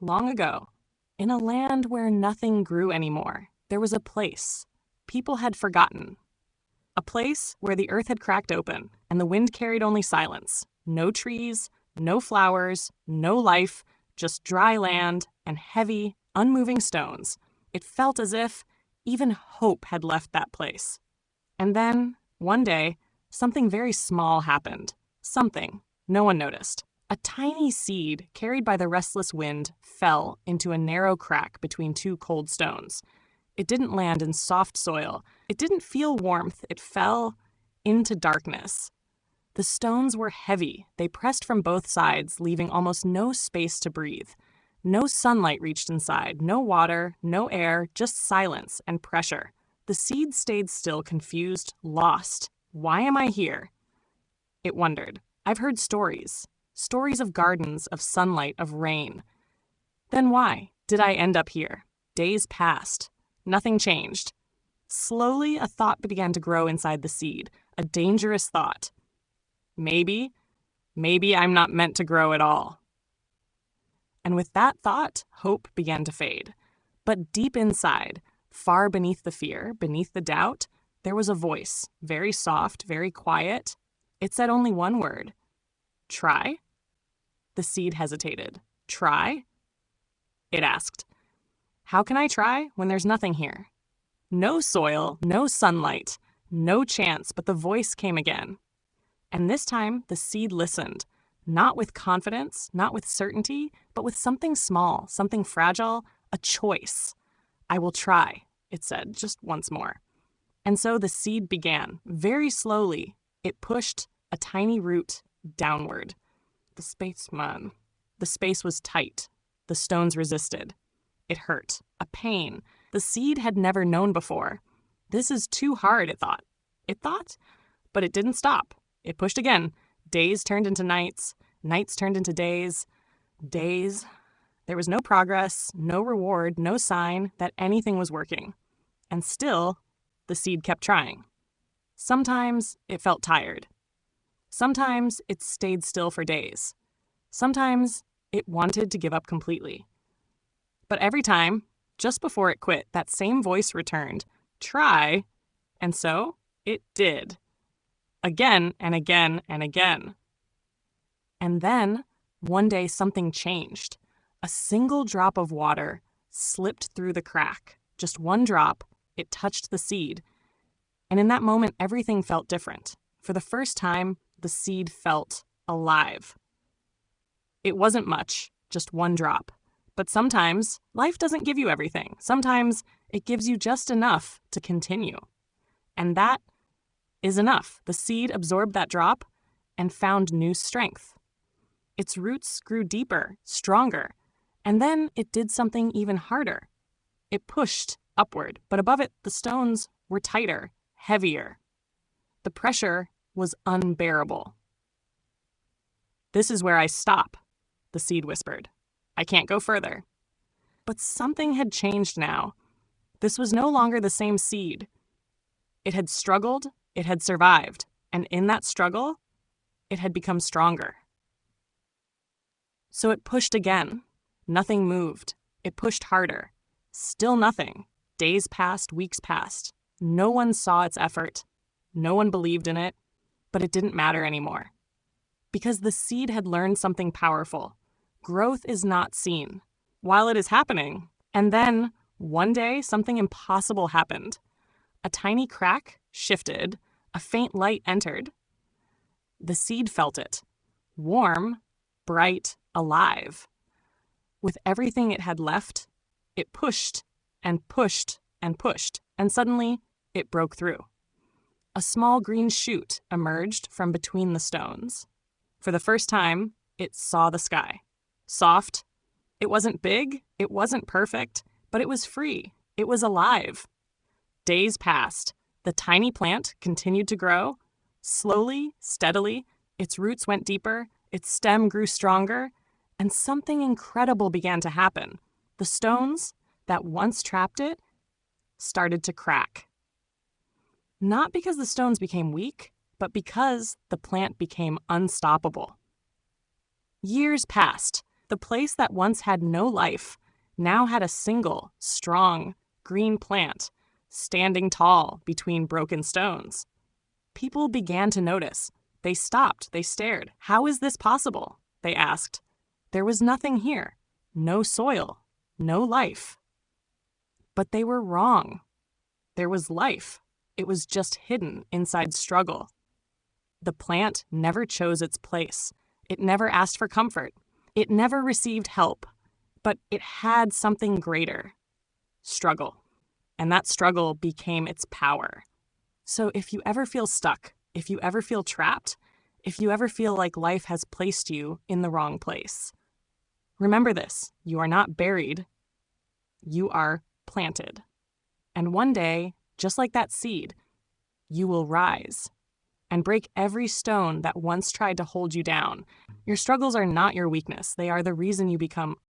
long ago, in a land where nothing grew anymore, there was a place people had forgotten. A place where the earth had cracked open and the wind carried only silence. No trees, no flowers, no life, just dry land and heavy, unmoving stones. It felt as if even hope had left that place. And then, one day, something very small happened. Something no one noticed. A tiny seed carried by the restless wind fell into a narrow crack between two cold stones. It didn't land in soft soil. It didn't feel warmth. It fell into darkness. The stones were heavy. They pressed from both sides, leaving almost no space to breathe. No sunlight reached inside, no water, no air, just silence and pressure. The seed stayed still, confused, lost. Why am I here? It wondered. I've heard stories of gardens, of sunlight, of rain. Then why did I end up here? Days passed. Nothing changed. Slowly, a thought began to grow inside the seed, a dangerous thought. Maybe I'm not meant to grow at all. And with that thought, hope began to fade. But deep inside, far beneath the fear, beneath the doubt, there was a voice, very soft, very quiet. It said only one word. Try? The seed hesitated. Try? It asked. How can I try when there's nothing here? No soil, no sunlight, no chance, but the voice came again. And this time, the seed listened, not with confidence, not with certainty, but with something small, something fragile, a choice. I will try, it said, just once more. And so the seed began. Very slowly, it pushed a tiny root downward. The space was tight. The stones resisted. It hurt. A pain. The seed had never known before. This is too hard, it thought. But it didn't stop. It pushed again. Days turned into nights. Nights turned into days. Days. There was no progress, no reward, no sign that anything was working. And still, the seed kept trying. Sometimes it felt tired. Sometimes it stayed still for days. Sometimes it wanted to give up completely. But every time, just before it quit, that same voice returned, try, and so it did. Again and again and again. And then, one day something changed. A single drop of water slipped through the crack. Just one drop, it touched the seed. And in that moment, everything felt different. For the first time, the seed felt alive. It wasn't much, just one drop. But sometimes, life doesn't give you everything. Sometimes, it gives you just enough to continue. And that is enough. The seed absorbed that drop and found new strength. Its roots grew deeper, stronger, and then it did something even harder. It pushed upward, but above it, the stones were tighter, heavier. The pressure was unbearable. This is where I stop, the seed whispered. I can't go further. But something had changed now. This was no longer the same seed. It had struggled, it had survived, and in that struggle, it had become stronger. So it pushed again. Nothing moved. It pushed harder. Still nothing. Days passed, weeks passed. No one saw its effort. No one believed in it. But it didn't matter anymore. Because the seed had learned something powerful. Growth is not seen while it is happening. And then, one day, something impossible happened. A tiny crack shifted. A faint light entered. The seed felt it. Warm, bright, alive. With everything it had left, it pushed and pushed and pushed, and suddenly it broke through. A small green shoot emerged from between the stones. For the first time, it saw the sky. Soft. It wasn't big, it wasn't perfect, but it was free. It was alive. Days passed. The tiny plant continued to grow. Slowly, steadily, its roots went deeper, its stem grew stronger, and something incredible began to happen. The stones that once trapped it started to crack. Not because the stones became weak, but because the plant became unstoppable. Years passed. The place that once had no life now had a single, strong, green plant standing tall between broken stones. People began to notice. They stopped, they stared. How is this possible? They asked. There was nothing here. No soil, no life. But they were wrong. There was life. It was just hidden inside struggle. The plant never chose its place. It never asked for comfort. It never received help. But it had something greater: struggle. And that struggle became its power. So if you ever feel stuck, if you ever feel trapped, if you ever feel like life has placed you in the wrong place, remember this: you are not buried, you are planted. And one day, just like that seed, you will rise and break every stone that once tried to hold you down. Your struggles are not your weakness. They are the reason you become